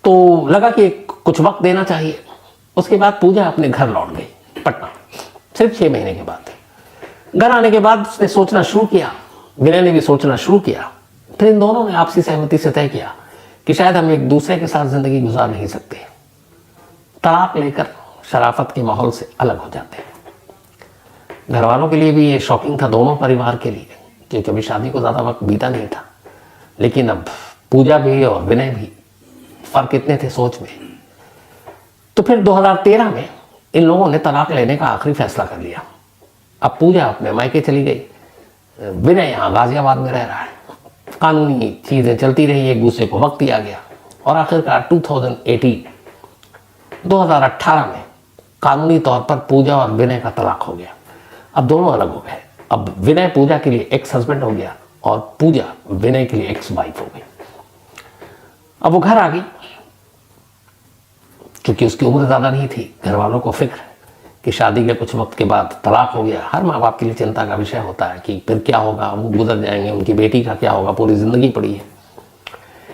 तो लगा कि कुछ वक्त देना चाहिए। उसके बाद पूजा अपने घर लौट गई पटना, सिर्फ 6 महीने के बाद। घर आने के बाद उसने सोचना शुरू किया, विनय ने भी सोचना शुरू किया। फिर इन दोनों ने आपसी सहमति से तय किया कि शायद हम एक दूसरे के साथ जिंदगी गुजार नहीं सकते। तलाक लेकर शराफत के माहौल से अलग हो जाते हैं। घर वालों के लिए भी ये शॉकिंग था, दोनों परिवार के लिए, क्योंकि अभी शादी को ज़्यादा वक्त बीता नहीं था। लेकिन अब पूजा भी और विनय भी, फर्क इतने थे सोच में। तो फिर 2013 में इन लोगों ने तलाक लेने का आखिरी फैसला कर लिया। अब पूजा अपने मायके चली गई, विनय यहाँ गाजियाबाद में रह रहा है। कानूनी चीज़ें चलती रही, एक दूसरे को वक्त दिया गया और आखिरकार 2018 में कानूनी तौर पर पूजा और विनय का तलाक हो गया। अब दोनों अलग हो गए। अब विनय पूजा के लिए एक्स हस्बैंड हो गया और पूजा विनय के लिए एक्स वाइफ हो गई। अब वो घर आ गई, क्योंकि उसकी उम्र ज़्यादा नहीं थी। घर वालों को फिक्र कि शादी के कुछ वक्त के बाद तलाक हो गया। हर माँ बाप के लिए चिंता का विषय होता है कि फिर क्या होगा, वो गुजर जाएंगे, उनकी बेटी का क्या होगा, पूरी ज़िंदगी पड़ी है।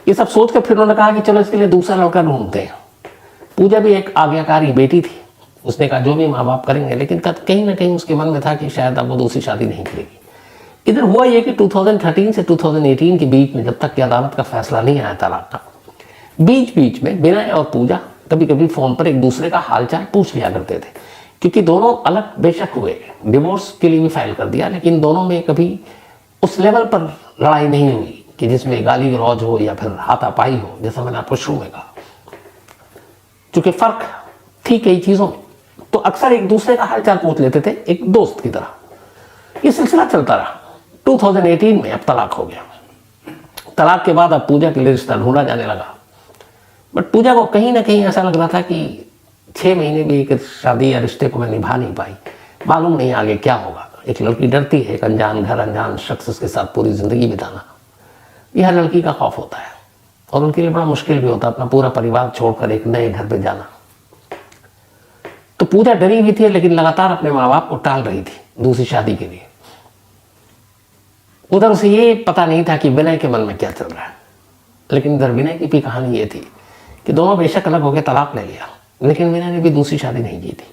ये सब सोच कर फिर उन्होंने कहा कि चलो इसके लिए दूसरा लड़का ढूंढते हैं। पूजा भी एक आज्ञाकारी बेटी थी, उसने कहा जो भी माँ बाप करेंगे, लेकिन कहीं ना कहीं उसके मन में था कि शायद अब वो दूसरी शादी नहीं करेगी। इधर हुआ ये कि 2013 से 2018 के बीच में, जब तक कि अदालत का फैसला नहीं आया तलाक का, बीच बीच में विनय और पूजा कभी कभी फ़ोन पर एक दूसरे का हालचाल पूछ लिया करते थे। क्योंकि दोनों अलग बेशक हुए, डिवोर्स के लिए भी फाइल कर दिया, लेकिन दोनों में कभी उस लेवल पर लड़ाई नहीं हुई कि जिसमें गाली गलौज हो या फिर हाथापाई हो, जैसा मैंने आपको शुरू में कहा। चूंकि फ़र्क थी कई चीज़ों में, तो अक्सर एक दूसरे का हालचाल पूछ लेते थे, एक दोस्त की तरह। ये सिलसिला चलता रहा। 2018 में अब तलाक हो गया। तलाक के बाद अब पूजा के लिए रिश्ता ढूंढा जाने लगा। बट पूजा को कहीं ना कहीं ऐसा लग रहा था कि 6 महीने भी एक शादी या रिश्ते को मैं निभा नहीं पाई, मालूम नहीं आगे क्या होगा। एक लड़की डरती है एक अनजान घर, अनजान शख्स के साथ पूरी ज़िंदगी बिताना। यह हर लड़की का खौफ होता है और उनके लिए बड़ा मुश्किल भी होता है अपना पूरा परिवार छोड़कर एक नए घर पे जाना। तो पूजा डरी हुई थी, लेकिन लगातार अपने माँ बाप को टाल रही थी दूसरी शादी के लिए। उधर उसे ये पता नहीं था कि विनय के मन में क्या चल रहा है। लेकिन इधर विनय की भी कहानी ये थी कि दोनों बेशक अलग हो गए, तलाक ले लिया, लेकिन विनय ने भी दूसरी शादी नहीं की थी।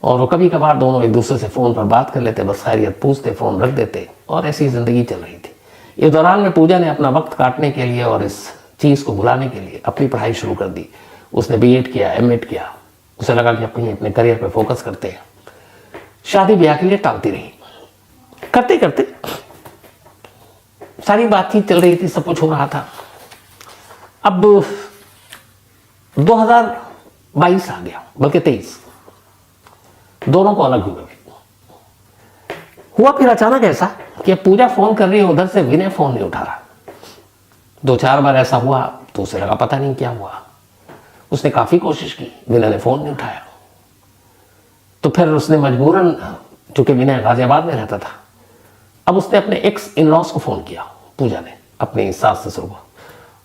और वो कभी कभार दोनों एक दूसरे से फ़ोन पर बात कर लेते, बस खैरियत पूछते, फ़ोन रख देते, और ऐसी ज़िंदगी चल रही थी। इस दौरान में पूजा ने अपना वक्त काटने के लिए और इस चीज़ को भुलाने के लिए अपनी पढ़ाई शुरू कर दी। उसने बीएड किया, एमएड किया। उसे लगा कि अपने करियर पे फोकस करते हैं। शादी ब्याह के लिए टालती रही। करते करते सारी बातचीत चल रही थी, सब कुछ हो रहा था। अब 2022 आ गया, बल्कि 23, दोनों को अलग हुए हुआ। फिर अचानक ऐसा कि पूजा फोन कर रही है, उधर से विनय फोन नहीं उठा रहा। 2-4 बार ऐसा हुआ तो उसे लगा पता नहीं क्या हुआ। उसने काफी कोशिश की, विनय ने फोन नहीं उठाया। तो फिर उसने मजबूरन, चूंकि विनय गाजियाबाद में रहता था, अब उसने अपने एक्स इन लॉज को फोन किया, पूजा ने अपनी सास ससुर को।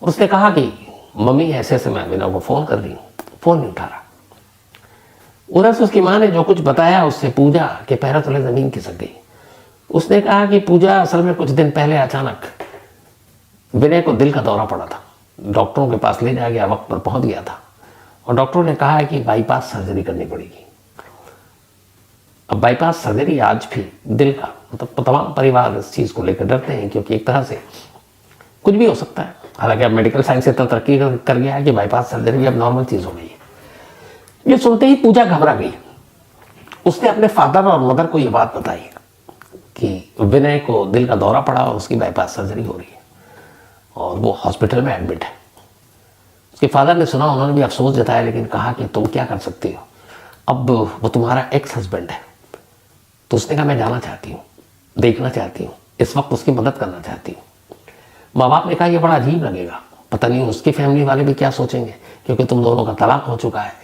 और उसने कहा कि मम्मी ऐसे ऐसे मैं विनय को फोन कर रही हूँ, फोन नहीं उठा रहा। उधर से उसकी माँ ने जो कुछ बताया, उससे पूजा के पैरों तले जमीन खिसक गई। उसने कहा कि पूजा, असल में कुछ दिन पहले अचानक विनय को दिल का दौरा पड़ा था। डॉक्टरों के पास ले जाया गया, वक्त पर पहुंच गया था, और डॉक्टरों ने कहा है कि बाईपास सर्जरी करनी पड़ेगी। अब बाईपास सर्जरी आज भी दिल का, मतलब तमाम परिवार इस चीज़ को लेकर डरते हैं, क्योंकि एक तरह से कुछ भी हो सकता है। हालांकि अब मेडिकल साइंस इतना तरक्की कर गया है कि बाईपास सर्जरी भी अब नॉर्मल चीज़ हो गई है। ये सुनते ही पूजा घबरा गई। उसने अपने फादर और मदर को ये बात बताई कि विनय को दिल का दौरा पड़ा और उसकी बाईपास सर्जरी हो रही है और वो हॉस्पिटल में एडमिट है। उसके फादर ने सुना, उन्होंने भी अफसोस जताया, लेकिन कहा कि तुम क्या कर सकती हो, अब वो तुम्हारा एक्स हस्बैंड है। तो उसने कहा मैं जाना चाहती हूँ, देखना चाहती हूँ, इस वक्त उसकी मदद करना चाहती हूँ। माँ बाप ने कहा ये बड़ा अजीब लगेगा, पता नहीं उसकी फैमिली वाले भी क्या सोचेंगे, क्योंकि तुम दोनों का तलाक हो चुका है।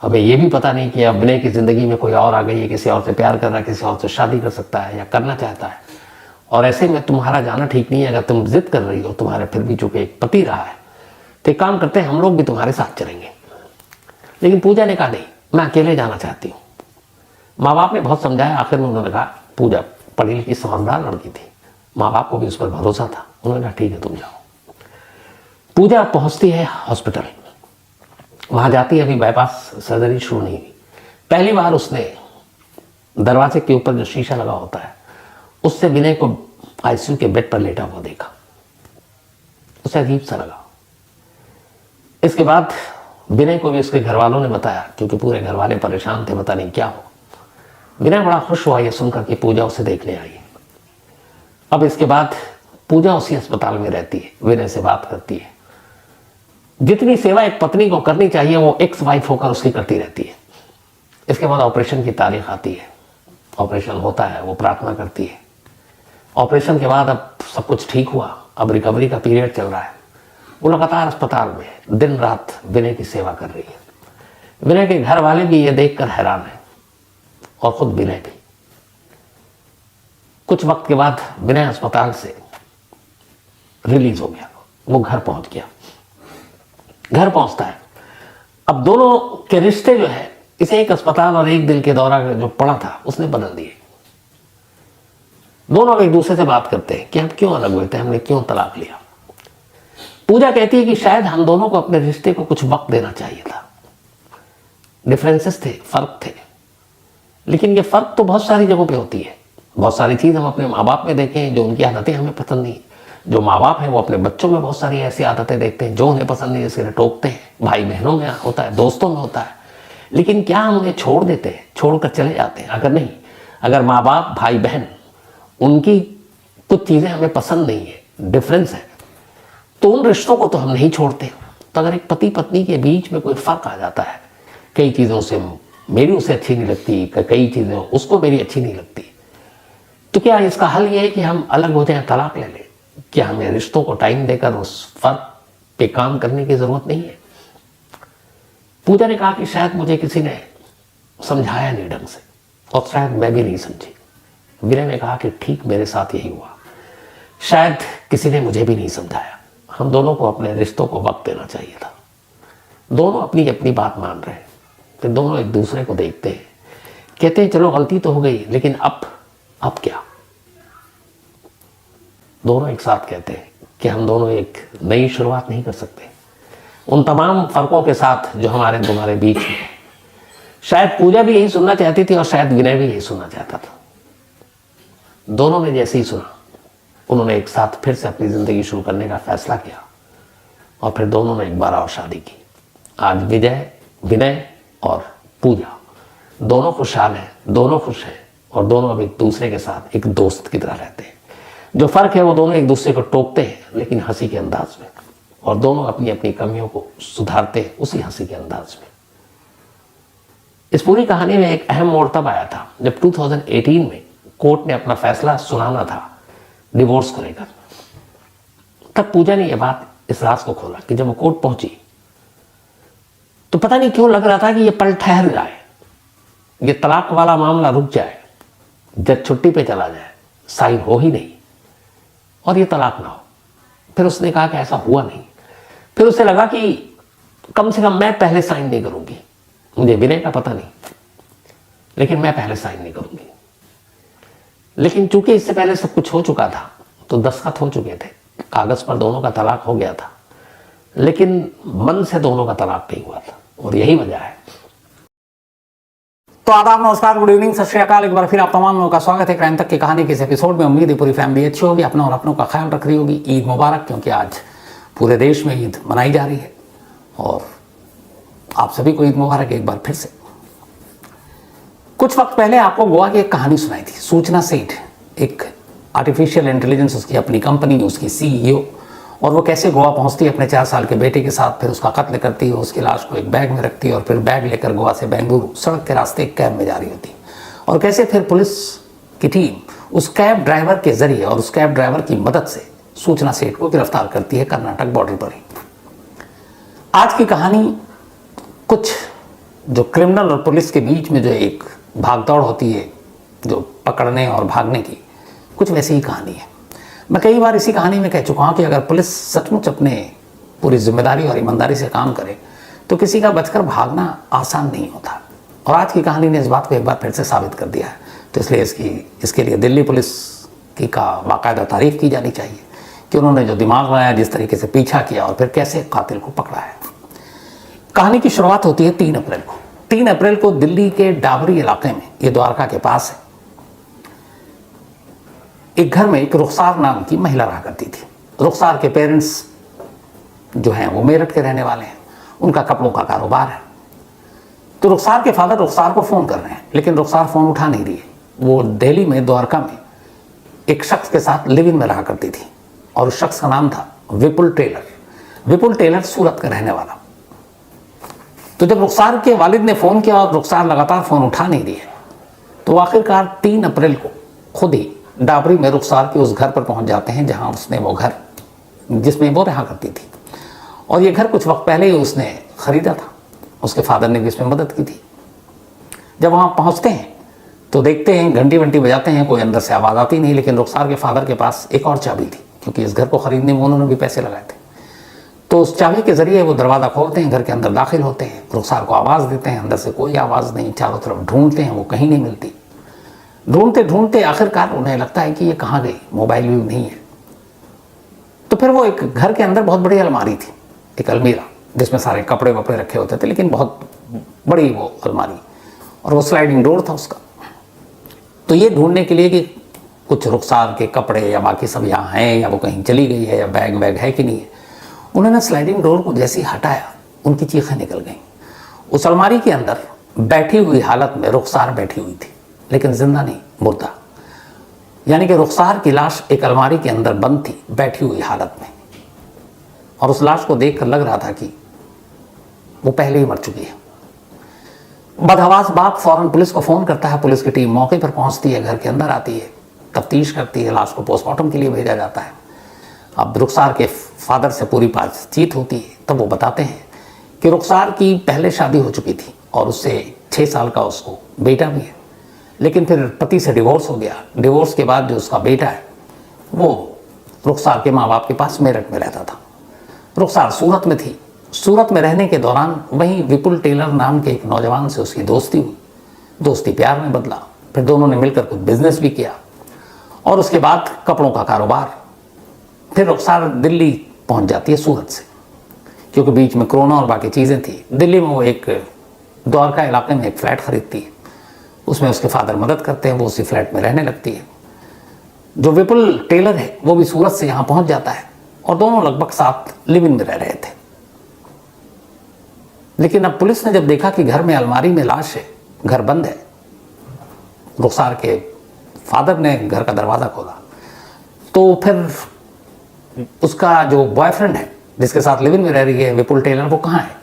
हमें ये भी पता नहीं कि अब विनय की ज़िंदगी में कोई और आ गई है, किसी और से प्यार कर रहा है, किसी और से शादी कर सकता है या करना चाहता है। और ऐसे में तुम्हारा जाना ठीक नहीं है। अगर तुम जिद कर रही हो, तुम्हारे फिर भी चूंकि एक पति रहा है, तो एक काम करते हैं, हम लोग भी तुम्हारे साथ चलेंगे। लेकिन पूजा ने कहा नहीं, मैं अकेले जाना चाहती हूँ। माँ बाप ने बहुत समझाया, आखिर में उन्होंने कहा, पूजा पढ़ी लिखी समझदार लड़की थी, माँ बाप को भी उस पर भरोसा था, उन्होंने कहा ठीक है तुम जाओ। पूजा पहुंचती है हॉस्पिटल। वहां जाती है, अभी बाईपास सर्जरी शुरू नहीं हुई। पहली बार उसने दरवाजे के ऊपर जो शीशा लगा होता है उससे विनय को आईसीयू के बेड पर लेटा हुआ देखा। उसे अजीब सा लगा। इसके बाद विनय को भी उसके घर वालों ने बताया, क्योंकि पूरे घर वाले परेशान थे, पता नहीं क्या हो। विनय बड़ा खुश हुआ यह सुनकर कि पूजा उसे देखने आई है। अब इसके बाद पूजा उसी अस्पताल में रहती है, विनय से बात करती है। जितनी सेवा एक पत्नी को करनी चाहिए वो एक्स वाइफ होकर उसकी करती रहती है। इसके बाद ऑपरेशन की तारीख आती है, ऑपरेशन होता है, वो प्रार्थना करती है। ऑपरेशन के बाद अब सब कुछ ठीक हुआ, अब रिकवरी का पीरियड चल रहा है। वो लगातार अस्पताल में दिन रात विनय की सेवा कर रही है। विनय के घर वाले भी ये देखकर हैरान है और खुद विनय भी। कुछ वक्त के बाद विनय अस्पताल से रिलीज हो गया, वो घर पहुंच गया। घर पहुंचता है, अब दोनों के रिश्ते जो है, इसे एक अस्पताल और एक दिल के दौरा जो पड़ा था उसने बदल दिए। दोनों एक दूसरे से बात करते हैं कि हम क्यों अलग हुए थे, हमने क्यों तलाक लिया। पूजा कहती है कि शायद हम दोनों को अपने रिश्ते को कुछ वक्त देना चाहिए था। डिफरेंसेस थे, फर्क थे, लेकिन ये फर्क तो बहुत सारी जगहों पे होती है। बहुत सारी चीज हम अपने माँ बाप में देखें जो उनकी आदतें हमें पसंद नहीं। जो माँ बाप हैं वो अपने बच्चों में बहुत सारी ऐसी आदतें देखते हैं जो उन्हें पसंद नहीं, जैसे टोकते हैं। भाई बहनों में होता है, दोस्तों में होता है। लेकिन क्या हम उन्हें छोड़ देते हैं, छोड़कर चले जाते हैं? अगर नहीं, अगर माँ बाप भाई बहन उनकी कुछ चीजें हमें पसंद नहीं है, डिफरेंस है, तो उन रिश्तों को तो हम नहीं छोड़ते। तो अगर एक पति पत्नी के बीच में कोई फर्क आ जाता है, कई चीज़ों से मेरी उसे अच्छी नहीं लगती, कई चीज़ें उसको मेरी अच्छी नहीं लगती, तो क्या इसका हल ये है कि हम अलग हो जाएं, तलाक ले लें? क्या हमें रिश्तों को टाइम देकर उस फर्क पे काम करने की ज़रूरत नहीं है? पूजा ने कहा कि शायद मुझे किसी ने समझाया नहीं ढंग से, और शायद मैं भी नहीं समझी। विनय ने कहा कि ठीक मेरे साथ यही हुआ, शायद किसी ने मुझे भी नहीं समझाया। हम दोनों को अपने रिश्तों को वक्त देना चाहिए था। दोनों अपनी अपनी बात मान रहे हैं, तो दोनों एक दूसरे को देखते हैं, कहते हैं चलो गलती तो हो गई, लेकिन अब क्या? दोनों एक साथ कहते हैं कि हम दोनों एक नई शुरुआत नहीं कर सकते उन तमाम फर्कों के साथ जो हमारे तुम्हारे बीच में। शायद पूजा भी यही सुनना चाहती थी और शायद विनय भी यही सुनना चाहता था। दोनों ने जैसे ही सुना, उन्होंने एक साथ फिर से अपनी जिंदगी शुरू करने का फैसला किया, और फिर दोनों ने एक बार और शादी की। आज विनय और पूजा दोनों खुशहाल हैं, दोनों खुश हैं, और दोनों अब एक दूसरे के साथ एक दोस्त की तरह रहते हैं। जो फर्क है वो दोनों एक दूसरे को टोकते हैं, लेकिन हंसी के अंदाज में, और दोनों अपनी अपनी कमियों को सुधारते हैं उसी हंसी के अंदाज में। इस पूरी कहानी में एक अहम मोड़ तब आया था जब 2018 में कोर्ट ने अपना फैसला सुनाना था डिवोर्स को लेकर। तब पूजा ने यह बात, इस राज को खोला कि जब वो कोर्ट पहुंची तो पता नहीं क्यों लग रहा था कि ये पल ठहर जाए, ये तलाक वाला मामला रुक जाए, जज छुट्टी पे चला जाए, साइन हो ही नहीं और ये तलाक ना हो। फिर उसने कहा कि ऐसा हुआ नहीं। फिर उसे लगा कि कम से कम मैं पहले साइन नहीं करूंगी, मुझे विनय का पता नहीं, लेकिन मैं पहले साइन नहीं करूंगी। लेकिन चूंकि इससे पहले सब कुछ हो चुका था, तो दस्तखत हो चुके थे, कागज पर दोनों का तलाक हो गया था, लेकिन मन से दोनों का तलाक नहीं हुआ था, और यही वजह है। तो आदाब, नमस्कार, गुड इवनिंग, सत श्री अकाल। एक बार फिर आप तमाम लोगों का स्वागत है क्राइम तक की कहानी के इस एपिसोड में। उम्मीद है पूरी फैमिली अच्छी होगी, अपना और अपनों का ख्याल रख रही होगी। ईद मुबारक, क्योंकि आज पूरे देश में ईद मनाई जा रही है, और आप सभी को ईद मुबारक एक बार फिर से। कुछ वक्त पहले आपको गोवा की एक कहानी सुनाई थी। सूचना सेठ, एक आर्टिफिशियल इंटेलिजेंस, उसकी अपनी कंपनी, उसकी CEO, और वो कैसे गोवा पहुंचती है अपने 4 साल के बेटे के साथ, फिर उसका कत्ल करती है, उसकी लाश को एक बैग में रखती है, और फिर बैग लेकर गोवा से बेंगलुरु सड़क के रास्ते एक कैब में जा रही होती, और कैसे फिर पुलिस की टीम उस कैब ड्राइवर के जरिए और उस कैब ड्राइवर की मदद से सूचना सेठ को गिरफ्तार करती है कर्नाटक बॉर्डर पर ही। आज की कहानी कुछ जो क्रिमिनल और पुलिस के बीच में जो एक भागदौड़ होती है, जो पकड़ने और भागने की, कुछ वैसी ही कहानी है। मैं कई बार इसी कहानी में कह चुका हूँ कि अगर पुलिस सचमुच अपने पूरी जिम्मेदारी और ईमानदारी से काम करे तो किसी का बचकर भागना आसान नहीं होता, और आज की कहानी ने इस बात को एक बार फिर से साबित कर दिया है। तो इसलिए इसके लिए दिल्ली पुलिस की का बाकायदा तारीफ की जानी चाहिए कि उन्होंने जो दिमाग लगाया, जिस तरीके से पीछा किया, और फिर कैसे कातिल को पकड़ा है। कहानी की शुरुआत होती है 3 अप्रैल को। 3 अप्रैल को दिल्ली के डाबरी इलाके में, ये द्वारका के पास है, एक घर में एक रुखसार नाम की महिला रहा करती थी। रुखसार के पेरेंट्स जो हैं वो मेरठ के रहने वाले हैं, उनका कपड़ों का कारोबार है। तो रुखसार के फादर रुखसार को फ़ोन कर रहे हैं, लेकिन रुखसार फ़ोन उठा नहीं रही है। वो दिल्ली में द्वारका में एक शख्स के साथ लिव इन में रहा करती थी और उस शख्स का नाम था विपुल टेलर। विपुल टेलर सूरत का रहने वाला। तो जब रुखसार के वालिद ने फ़ोन किया और रुखसार लगातार फ़ोन उठा नहीं रही है, तो आखिरकार 3 अप्रैल को खुद ही डाबरी में रुखसार के उस घर पर पहुंच जाते हैं जहां उसने वो घर, जिसमें वो रहा करती थी। और ये घर कुछ वक्त पहले ही उसने ख़रीदा था, उसके फादर ने भी इसमें मदद की थी। जब वहाँ पहुँचते हैं तो देखते हैं घंटी वंटी बजाते हैं, कोई अंदर से आवाज़ आती नहीं, लेकिन रुखसार के फादर के पास एक और चाबी थी, क्योंकि इस घर को ख़रीदने में उन्होंने भी पैसे लगाए थे। तो उस चाबी के ज़रिए वो दरवाज़ा खोलते हैं, घर के अंदर दाखिल होते हैं, रुखसार को आवाज़ देते हैं, अंदर से कोई आवाज़ नहीं, चारों तरफ ढूंढते हैं, वो कहीं नहीं मिलती। ढूंढते ढूंढते आखिरकार उन्हें लगता है कि ये कहाँ गई, मोबाइल भी नहीं है। तो फिर वो एक घर के अंदर बहुत बड़ी अलमारी थी, एक अलमीरा जिसमें सारे कपड़े वपड़े रखे होते थे, लेकिन बहुत बड़ी वो अलमारी, और वो स्लाइडिंग डोर था उसका। तो ये ढूंढने के लिए कि कुछ रुखसार के कपड़े या बाकी सब यहाँ हैं, या वो कहीं चली गई है, या बैग वैग है कि नहीं है, उन्होंने स्लाइडिंग डोर को जैसे ही हटाया, उनकी चीखें निकल गईं। उस अलमारी के अंदर बैठी हुई हालत में रुखसार बैठी हुई थी, लेकिन जिंदा नहीं, मुर्दा। यानी कि रुखसार की लाश एक अलमारी के अंदर बंद थी, बैठी हुई हालत में, और उस लाश को देखकर लग रहा था कि वो पहले ही मर चुकी है। बदहवास बाप फौरन पुलिस को फ़ोन करता है, पुलिस की टीम मौके पर पहुंचती है, घर के अंदर आती है, तफ्तीश करती है, लाश को पोस्टमार्टम के लिए भेजा जाता है। अब रुखसार के फादर से पूरी बातचीत होती है, तब वो बताते हैं कि रुखसार की पहले शादी हो चुकी थी और उससे 6 साल का उसको बेटा भी है, लेकिन फिर पति से डिवोर्स हो गया। डिवोर्स के बाद जो उसका बेटा है वो रुखसार के माँ बाप के पास मेरठ में रहता था। रुखसार सूरत में थी। सूरत में रहने के दौरान वहीं विपुल टेलर नाम के एक नौजवान से उसकी दोस्ती हुई। दोस्ती प्यार में बदला, फिर दोनों ने मिलकर कुछ बिजनेस भी किया, और उसके बाद कपड़ों का कारोबार। फिर रुखसार दिल्ली पहुंच जाती है सूरत से, क्योंकि बीच में कोरोना और बाकी चीज़ें थी। दिल्ली में वो एक द्वारका इलाके में एक फ्लैट खरीदती है, उसमें उसके फादर मदद करते हैं, वो उसी फ्लैट में रहने लगती है। जो विपुल टेलर है वो भी सूरत से यहाँ पहुंच जाता है, और दोनों लगभग साथ लिव इन में रह रहे थे। लेकिन अब पुलिस ने जब देखा कि घर में अलमारी में लाश है, घर बंद है, रुखसार के फादर ने घर का दरवाज़ा खोला, तो फिर उसका जो बॉयफ्रेंड है जिसके साथ लिव इन में रह रही है विपुल टेलर, वो कहाँ है।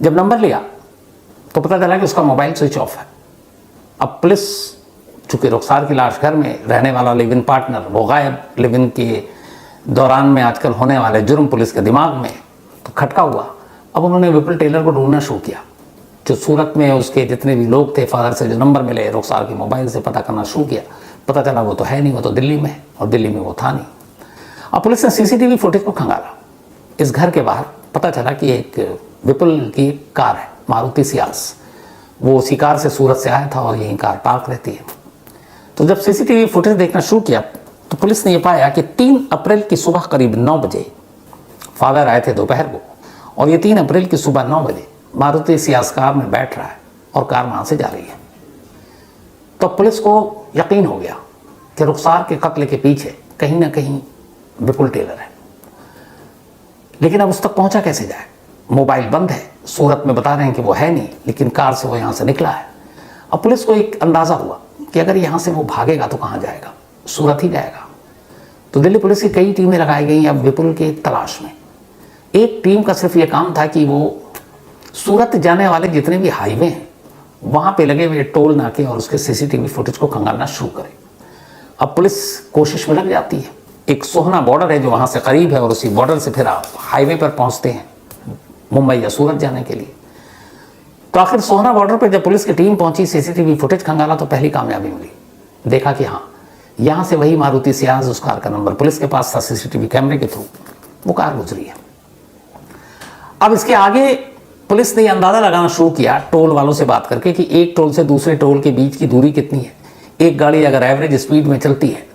जब नंबर लिया तो पता चला कि उसका मोबाइल स्विच ऑफ है। अब पुलिस, चूँकि रुखसार की लाश घर में, रहने वाला लिव इन पार्टनर वो गायब, लिव इन के दौरान में आजकल होने वाले जुर्म पुलिस के दिमाग में तो खटका हुआ। अब उन्होंने विपुल टेलर को ढूंढना शुरू किया। जो सूरत में उसके जितने भी लोग थे, फादर से जो नंबर मिले, रुखसार के मोबाइल से पता करना शुरू किया। पता चला वो तो है नहीं, वो तो दिल्ली में है, और दिल्ली में वो था नहीं। अब पुलिस ने सीसीटीवी फुटेज को खंगाला। इस घर के बाहर पता चला कि एक विपुल की कार है, मारुति सियाज। वो उसी कार से सूरत से आया था और यही कार पार्क रहती है। तो जब सीसीटीवी फुटेज देखना शुरू किया तो पुलिस ने यह पाया कि 3 अप्रैल की सुबह करीब 9 बजे फादर आए थे दोपहर को, और ये 3 अप्रैल की सुबह 9 बजे मारुति सियाज कार में बैठ रहा है और कार वहाँ से जा रही है। तो पुलिस को यकीन हो गया कि रुखसार के कत्ल के पीछे कहीं ना कहीं विपुल टेलर है। लेकिन अब उस तक पहुंचा कैसे जाए? मोबाइल बंद है, सूरत में बता रहे हैं कि वो है नहीं, लेकिन कार से वो यहाँ से निकला है। अब पुलिस को एक अंदाज़ा हुआ कि अगर यहाँ से वो भागेगा तो कहाँ जाएगा, सूरत ही जाएगा। तो दिल्ली पुलिस की कई टीमें लगाई गई अब विपुल के तलाश में। एक टीम का सिर्फ ये काम था कि वो सूरत जाने वाले जितने भी हाईवे हैं वहाँ पे लगे हुए टोल नाके और उसके सीसीटीवी फुटेज को खंगालना शुरू करे। अब पुलिस कोशिश में लग जाती है। एक सोहना बॉर्डर है जो वहाँ से करीब है, और उसी बॉर्डर से फिर आप हाईवे पर पहुँचते हैं मुंबई या सूरत जाने के लिए। तो आखिर सोहना बॉर्डर पर जब पुलिस की टीम पहुंची, सीसीटीवी फुटेज खंगाला तो पहली कामयाबी मिली। देखा कि हाँ, यहाँ से वही मारुति सियाज, उस कार का नंबर पुलिस के पास था, सीसीटीवी कैमरे के थ्रू वो कार गुजरी है। अब इसके आगे पुलिस ने अंदाज़ा लगाना शुरू किया टोल वालों से बात करके कि एक टोल से दूसरे टोल के बीच की दूरी कितनी है, एक गाड़ी अगर एवरेज स्पीड में चलती है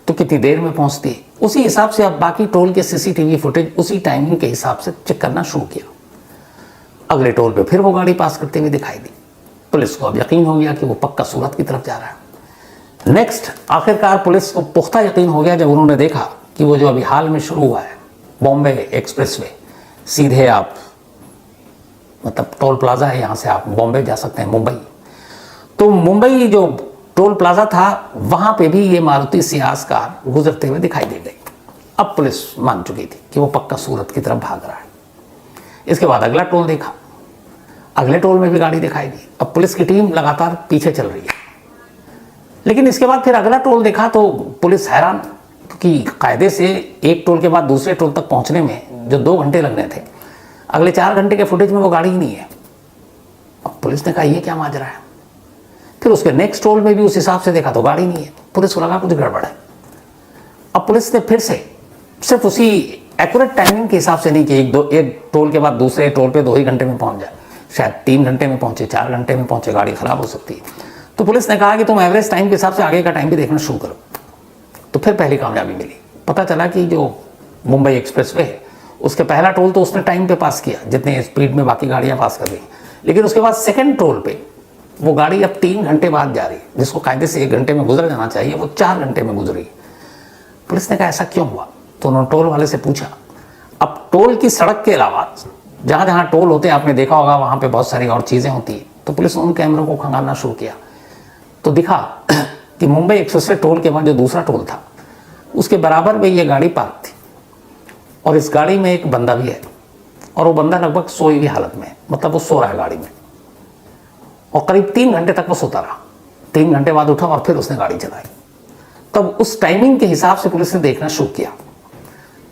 तो कितनी देर में पहुंचती है। उसी हिसाब से अब बाकी टोल के सीसीटीवी फुटेज उसी टाइमिंग के हिसाब से चेक करना शुरू किया। अगले टोल पे फिर वो गाड़ी पास करते हुए दिखाई दी। पुलिस को अब यकीन हो गया कि वो पक्का सूरत की तरफ जा रहा है। नेक्स्ट आखिरकार पुलिस को पुख्ता यकीन हो गया जब उन्होंने देखा कि वो जो अभी हाल में शुरू हुआ है बॉम्बे एक्सप्रेसवे, सीधे आप मतलब टोल प्लाजा है, यहाँ से आप बॉम्बे जा सकते हैं, मुंबई। तो मुंबई जो टोल प्लाजा था वहां पे भी ये मारुति सियाज कार गुजरते हुए दिखाई दे गई। अब पुलिस मान चुकी थी कि वो पक्का सूरत की तरफ भाग रहा है। इसके बाद अगला टोल देखा, अगले टोल में भी गाड़ी दिखाई दी। अब पुलिस की टीम लगातार पीछे चल रही है। लेकिन इसके बाद फिर अगला टोल देखा तो पुलिस हैरान, क्योंकि कायदे से एक टोल के बाद दूसरे टोल तक पहुंचने में जो 2 घंटे लगने थे, अगले 4 घंटे के फुटेज में वो गाड़ी ही नहीं है। अब पुलिस ने कहा ये क्या माजरा है। फिर उसके नेक्स्ट टोल में भी उस हिसाब से देखा तो गाड़ी नहीं है। पुलिस को लगा कुछ गड़बड़ है। अब पुलिस ने फिर से सिर्फ उसी एक्यूरेट टाइमिंग के हिसाब से नहीं कि एक टोल के बाद दूसरे टोल पे 2 ही घंटे में पहुंच जाए, शायद 3 घंटे में पहुंचे, 4 घंटे में पहुंचे, गाड़ी खराब हो सकती है। तो पुलिस ने कहा कि तुम एवरेज टाइम के हिसाब से आगे का टाइम भी देखना शुरू करो। तो फिर पहली कामयाबी मिली। पता चला कि जो मुंबई एक्सप्रेसवे है उसके पहला टोल तो उसने टाइम पे पास किया जितने स्पीड में बाकी गाड़ियां पास कर रही, लेकिन उसके बाद सेकेंड टोल पे वो गाड़ी अब 3 घंटे बाद जा रही है, जिसको कायदे से 1 घंटे में गुजर जाना चाहिए, वो 4 घंटे में गुजरी। पुलिस ने कहा ऐसा क्यों हुआ। तो उन्होंने टोल वाले से पूछा। अब टोल की सड़क के अलावा जहां जहां टोल होते हैं आपने देखा होगा वहां पे बहुत सारी और चीजें होती है। तो पुलिस ने उन कैमरों को खंगालना शुरू किया तो दिखा कि मुंबई एक्सप्रेसवे टोल के बाद जो दूसरा टोल था उसके बराबर में ये गाड़ी पार्क थी और इस गाड़ी में एक बंदा भी है और वो बंदा लगभग सोई हुई हालत में है, मतलब वो सो रहा है गाड़ी में। और करीब 3 घंटे तक वो सोता रहा। 3 घंटे बाद उठा और फिर उसने गाड़ी चलाई। तब उस टाइमिंग के हिसाब से पुलिस ने देखना शुरू किया।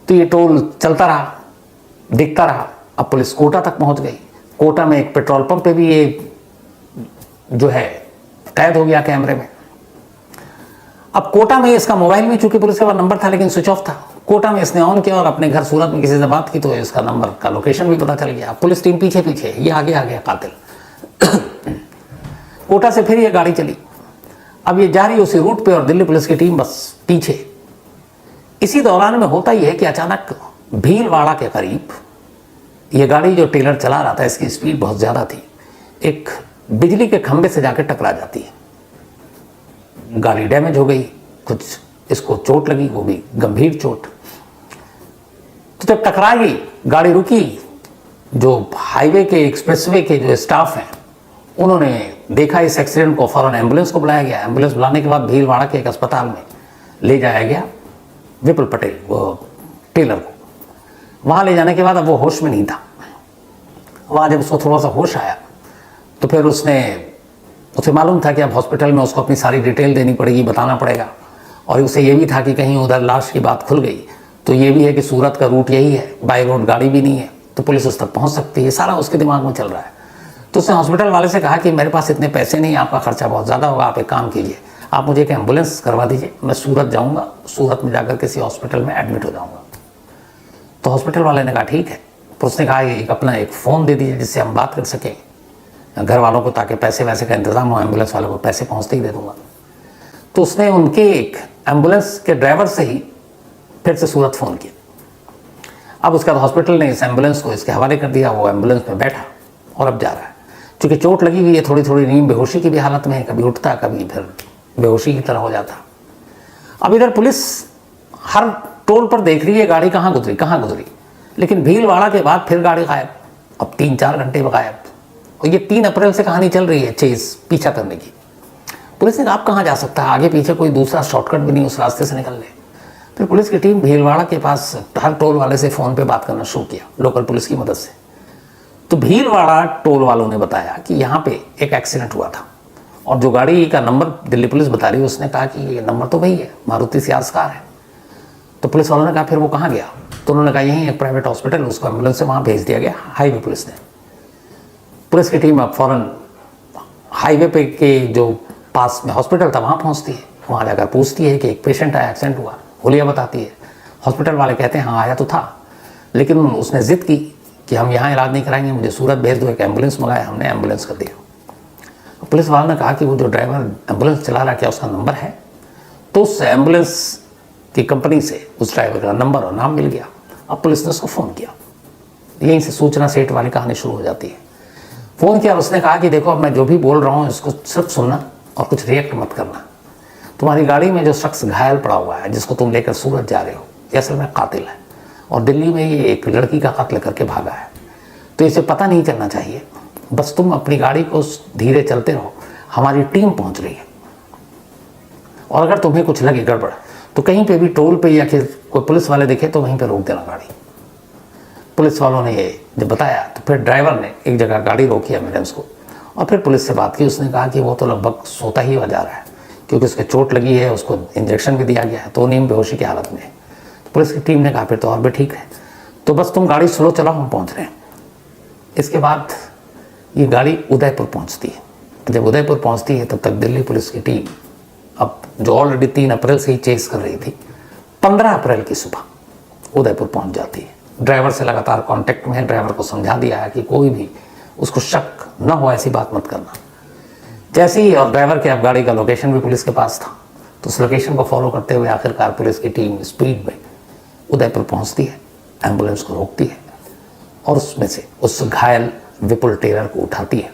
तो ये टोल चलता रहा, दिखता रहा। अब पुलिस कोटा तक पहुंच गई। कोटा में एक पेट्रोल पंप पे भी ये जो है कैद हो गया कैमरे में। अब कोटा में इसका मोबाइल में चूंकि पुलिस के पास नंबर था लेकिन स्विच ऑफ था, कोटा में इसने ऑन किया और अपने घर सूरत में किसी से बात की तो इसका नंबर का लोकेशन भी पता चल गया। पुलिस टीम पीछे पीछे, ये आगे आ गया कातिल। कोटा से फिर ये गाड़ी चली। अब ये जा रही उसी रूट पे और दिल्ली पुलिस की टीम बस पीछे। इसी दौरान में होता ही है कि अचानक भीलवाड़ा के करीब ये गाड़ी जो टेलर चला रहा था, इसकी स्पीड बहुत ज़्यादा थी, एक बिजली के खंभे से जाकर टकरा जाती है। गाड़ी डैमेज हो गई, कुछ इसको चोट लगी, वो भी गंभीर चोट। तो जब टकराई गाड़ी रुकी, जो हाईवे के एक्सप्रेसवे के जो स्टाफ हैं उन्होंने देखा इस एक्सीडेंट को, फौरन एम्बुलेंस को बुलाया गया। एम्बुलेंस बुलाने के बाद भीलवाड़ा के एक अस्पताल में ले जाया गया विपुल पटेल, वो टेलर को। वहाँ ले जाने के बाद अब वो होश में नहीं था। वहाँ जब उसको थोड़ा सा होश आया तो फिर उसे मालूम था कि अब हॉस्पिटल में उसको अपनी सारी डिटेल देनी पड़ेगी, बताना पड़ेगा। और उसे ये भी था कि कहीं उधर लाश की बात खुल गई तो ये भी है कि सूरत का रूट यही है, बाई रोड गाड़ी भी नहीं है तो पुलिस उस तक पहुँच सकती है। सारा उसके दिमाग में चल रहा है। तो उसने हॉस्पिटल वाले से कहा कि मेरे पास इतने पैसे नहीं, आपका खर्चा बहुत ज़्यादा होगा, आप एक काम कीजिए, आप मुझे एक एम्बुलेंस करवा दीजिए, मैं सूरत जाऊँगा, सूरत में जाकर किसी हॉस्पिटल में एडमिट हो जाऊँगा। तो हॉस्पिटल वाले ने कहा ठीक है। तो उसने कहा कि अपना एक फ़ोन दे दीजिए जिससे हम बात कर सकें घर वालों को, ताकि पैसे वैसे का इंतज़ाम हो, एम्बुलेंस वालों को पैसे पहुँचते ही दे दूँगा। तो उसने उनके एक एम्बुलेंस के ड्राइवर से ही फिर से सूरत फ़ोन किया। अब उसके बाद हॉस्पिटल ने इस एम्बुलेंस को इसके हवाले कर दिया। वो एम्बुलेंस में बैठा और अब जा रहा है। चूँकि चोट लगी हुई है, थोड़ी थोड़ी नींद बेहोशी की भी हालत में है, कभी उठता कभी फिर बेहोशी की तरह हो जाता। अब इधर पुलिस हर टोल पर देख रही है गाड़ी कहाँ गुजरी, लेकिन भीलवाड़ा के बाद फिर गाड़ी गायब। अब 3-4 घंटे में गायब। और ये 3 अप्रैल से कहानी चल रही है चेज, पीछा करने की। पुलिस ने कहा आप कहाँ जा सकता है, आगे पीछे कोई दूसरा शॉर्टकट भी नहीं उस रास्ते से निकलने। फिर पुलिस की टीम भीलवाड़ा के पास हर टोल वाले से फ़ोन पे बात करना शुरू किया, लोकल पुलिस की मदद से। तो भीलवाड़ा टोल वालों ने बताया कि यहाँ पे एक एक्सीडेंट हुआ था और जो गाड़ी का नंबर दिल्ली पुलिस बता रही है उसने कहा कि ये नंबर तो वही है, मारुति सियाज कार है। तो पुलिस वालों ने कहा फिर वो कहाँ गया। तो उन्होंने कहा यहीं एक प्राइवेट हॉस्पिटल, उसको एम्बुलेंस से वहाँ भेज दिया गया। हाईवे पुलिस ने, पुलिस की टीम अब फ़ौरन हाईवे पे के जो पास में हॉस्पिटल था वहाँ पहुँचती है। वहाँ जाकर पूछती है कि एक पेशेंट आया, एक्सीडेंट हुआ। हुलिया बताती है। हॉस्पिटल वाले कहते हैं हाँ आया तो था, लेकिन उसने ज़िद की कि हम यहाँ इलाज नहीं कराएंगे, मुझे सूरत भेज दो। एक एम्बुलेंस मंगाया, हमने एम्बुलेंस कर दिया। पुलिस वालों ने कहा कि वो जो ड्राइवर एम्बुलेंस चला रहा, क्या उसका नंबर है। तो उस एम्बुलेंस की कंपनी से उस ड्राइवर का नंबर और नाम मिल गया। अब पुलिस ने उसको फ़ोन किया, यहीं से सूचना सेट वाली कहानी शुरू हो जाती है। फ़ोन किया और उसने कहा कि देखो अब मैं जो भी बोल रहा हूँ इसको सिर्फ सुनना और कुछ रिएक्ट मत करना। तुम्हारी गाड़ी में जो शख्स घायल पड़ा हुआ है जिसको तुम लेकर सूरत जा रहे हो, ये असल में कातिल है और दिल्ली में ये एक लड़की का कत्ल करके भागा है। तो इसे पता नहीं चलना चाहिए, बस तुम अपनी गाड़ी को धीरे चलते रहो, हमारी टीम पहुंच रही है। और अगर तुम्हें कुछ लगे गड़बड़ तो कहीं पे भी टोल पे या फिर कोई पुलिस वाले दिखे तो वहीं पे रोक देना गाड़ी। पुलिस वालों ने ये जब बताया तो फिर ड्राइवर ने एक जगह गाड़ी रोकी एम्बुलेंस को और फिर पुलिस से बात की। उसने कहा कि वो तो लगभग सोता ही हुआ जा रहा है क्योंकि उसके चोट लगी है, उसको इंजेक्शन भी दिया गया है, तो नींद बेहोशी की हालत में है। पुलिस की टीम ने कहा फिर तो और भी ठीक है, तो बस तुम गाड़ी स्लो चलाओ, हम पहुँच रहे हैं। इसके बाद ये गाड़ी उदयपुर पहुँचती है। जब उदयपुर पहुँचती है तब तक दिल्ली पुलिस की टीम, अब जो ऑलरेडी 3 अप्रैल से ही चेस कर रही थी, 15 अप्रैल की सुबह उदयपुर पहुँच जाती है। ड्राइवर से लगातार कांटेक्ट में है, ड्राइवर को समझा दिया है कि कोई भी उसको शक न हो ऐसी बात मत करना। जैसे ही, और ड्राइवर के अब गाड़ी का लोकेशन भी पुलिस के पास था, तो उस लोकेशन को फॉलो करते हुए आखिरकार पुलिस की टीम स्पीड में उदयपुर पहुंचती है, एम्बुलेंस को रोकती है और उसमें से उस घायल विपुल टेलर को उठाती है।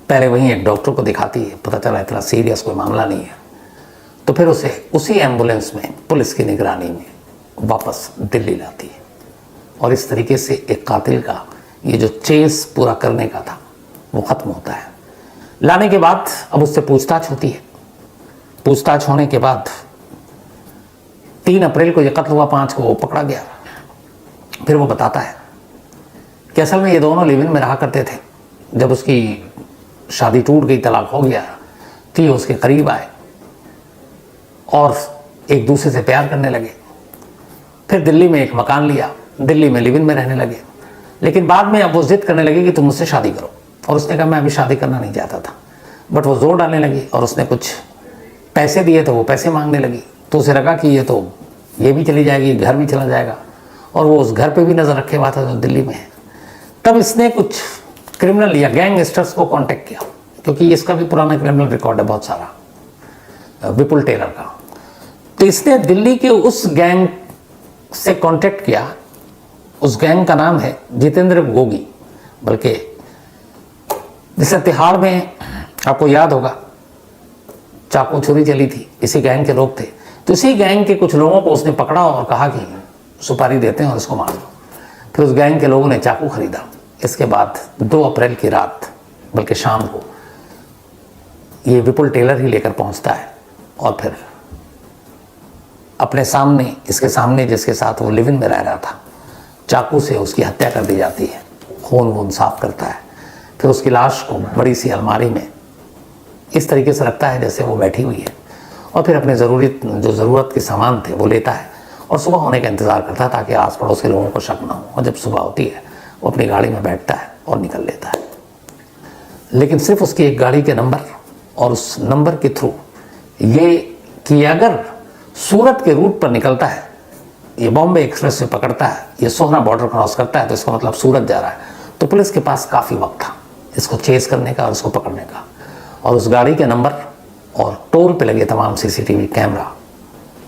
पहले वहीं एक डॉक्टर को दिखाती है, पता चला इतना सीरियस कोई मामला नहीं है। तो फिर उसे उसी एम्बुलेंस में पुलिस की निगरानी में वापस दिल्ली लाती है और इस तरीके से एक कातिल का ये जो चेस पूरा करने का था वो खत्म होता है। लाने के बाद अब उससे पूछताछ होती है। पूछताछ होने के बाद 3 अप्रैल को ये कत्ल हुआ, 5 को वो पकड़ा गया। फिर वो बताता है कि असल में ये दोनों लिव इन में रहा करते थे। जब उसकी शादी टूट गई, तलाक हो गया, तो ये उसके करीब आए और एक दूसरे से प्यार करने लगे। फिर दिल्ली में एक मकान लिया, दिल्ली में लिव इन में रहने लगे। लेकिन बाद में अब वो जिद करने लगी कि तुम मुझसे शादी करो, और उसने कहा मैं अभी शादी करना नहीं चाहता था। बट वो जोर डालने लगी और उसने कुछ पैसे दिए तो वो पैसे मांगने लगी। तो उसे लगा कि ये भी चली जाएगी, घर भी चला जाएगा, और वो उस घर पे भी नज़र रखे हुआ था जो दिल्ली में है। तब इसने कुछ क्रिमिनल या गैंगस्टर्स को कांटेक्ट किया, क्योंकि इसका भी पुराना क्रिमिनल रिकॉर्ड है बहुत सारा, विपुल टेलर का। तो इसने दिल्ली के उस गैंग से कांटेक्ट किया। उस गैंग का नाम है जितेंद्र गोगी। बल्कि जैसे तिहाड़ में आपको याद होगा चाकू छुरी चली थी, इसी गैंग के लोग थे। तो इसी गैंग के कुछ लोगों को उसने पकड़ा और कहा कि सुपारी देते हैं और इसको मार दो। फिर उस गैंग के लोगों ने चाकू खरीदा। इसके बाद 2 अप्रैल की रात, बल्कि शाम को, ये विपुल टेलर ही लेकर पहुंचता है और फिर अपने सामने, इसके सामने जिसके साथ वो लिव इन में रह रहा था, चाकू से उसकी हत्या कर दी जाती है। खून वून साफ करता है। फिर उसकी लाश को बड़ी सी अलमारी में इस तरीके से रखता है जैसे वो बैठी हुई है, और फिर अपने जो ज़रूरत के सामान थे वो लेता है और सुबह होने का इंतज़ार करता है ताकि आस पड़ोस के लोगों को शक ना हो। और जब सुबह होती है वो अपनी गाड़ी में बैठता है और निकल लेता है। लेकिन सिर्फ उसकी एक गाड़ी के नंबर और उस नंबर के थ्रू ये कि अगर सूरत के रूट पर निकलता है, ये बॉम्बे एक्सप्रेस से पकड़ता है, ये सोहना बॉर्डर क्रॉस करता है, तो इसका मतलब सूरत जा रहा है। तो पुलिस के पास काफ़ी वक्त था इसको चेस करने का और इसको पकड़ने का। और उस गाड़ी के नंबर और टोल पे लगे तमाम सीसीटीवी कैमरा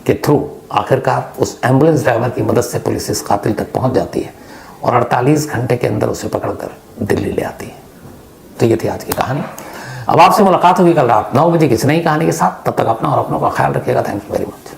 के थ्रू आखिरकार उस एम्बुलेंस ड्राइवर की मदद से पुलिस इस कातिल तक पहुंच जाती है और 48 घंटे के अंदर उसे पकड़कर दिल्ली ले आती है। तो ये थी आज की कहानी। अब आपसे मुलाकात होगी कल रात 9 बजे किसी नई कहानी के साथ। तब तक अपना और अपनों का ख्याल रखिएगा। Thank you very much.